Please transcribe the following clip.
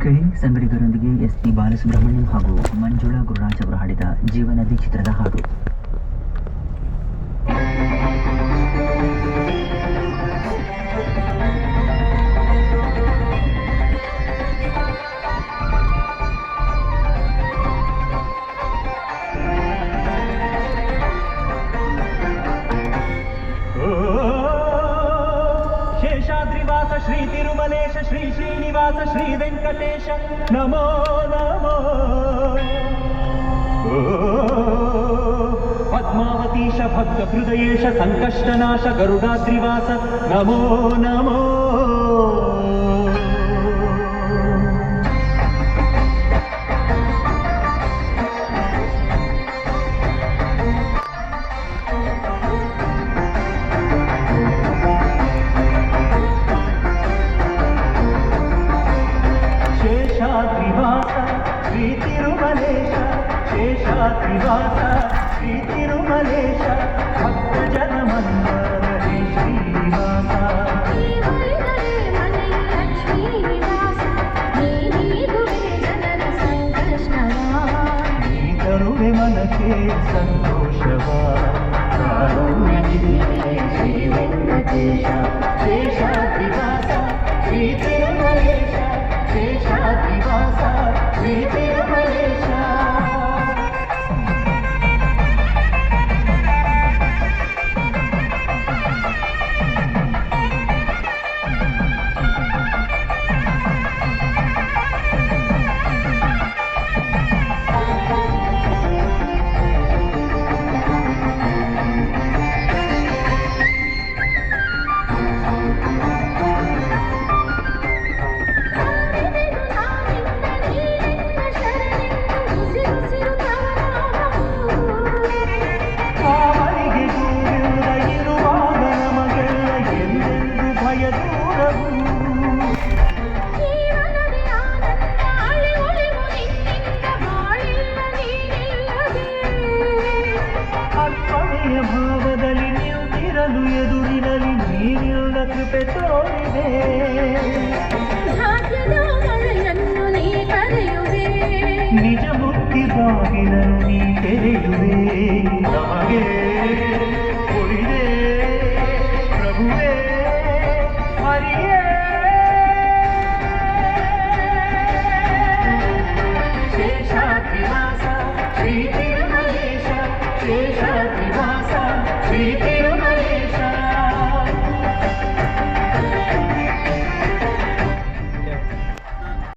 ಕೇಳಿ ಸಂಗಡಿಗರೊಂದಿಗೆ ಎಸ್.ಪಿ. ಬಾಲಸುಬ್ರಹ್ಮಣ್ಯಂ ಹಾಗೂ ಮಂಜುಳಾ ಗುರುರಾಜ್ ಅವರು ಹಾಡಿದ ಜೀವನದಿ ಚಿತ್ರದ ಹಾಡು. ಶೇಷಾದ್ರಿವಾಸ ಶ್ರೀ ತಿರುಮಲೇಶ ಶ್ರೀ ಶ್ರೀನಿವಾಸ ಶ್ರೀ ವೆಂಕಟೇಶ ನಮೋ ನಮೋ. ಪದ್ಮಾವತೀಶ ಭಕ್ತ ಹೃದಯೇಶ ಸಂಕಷ್ಟನಾಶ ಗರುಡಾದ್ರಿವಾಸ ನಮೋ ನಮೋ. ಶೇಷಾದ್ರಿವಾಸ ಶ್ರೀ ತಿರುಮಲೇಶ ಶೇಷಾದ್ರಿವಾಸ ಶ್ರೀ ತಿರುಮಲೇಶ ಭಕ್ತ ಜನ ಮಂದರ ಹೇ ಶ್ರೀನಿವಾಸ. ನೀ ತರುವೆ ಮನಕ್ಕೆ ಸಂತೋಷವ ಶ್ರೀ ವೆಂಕಟೇಶ. ಶೇಷಾದ್ರಿವಾಸ ಶ್ರೀ ತಿರುಮಲೇಶ ಶೇಷಾದ್ರಿವಾಸ ಶ್ರೀ ತಿರುಮಲೇಶ. ಭಾವದಲ್ಲಿ ನಿಂತಿರಲು ಎದುರಿನಲ್ಲಿ ನೀನಿಲ್ಲ ಕೃಪೆ ತೋರಿದೆ. ನಿಜ ಮುಕ್ತಿ ಬಾಗಿಲನ್ನು ನೀ ತೆರೆಯುವೆ. ನಮಗೆ ಕೊಡಿದೆ ಪ್ರಭುವೇ ಹರಿಯೇ. ಶೇಷಾದ್ರಿವಾಸ ಶ್ರೀ ತಿರುಮಲೇಶ ಶೇಷಾದ್ರಿವಾಸ ಶ್ರೀ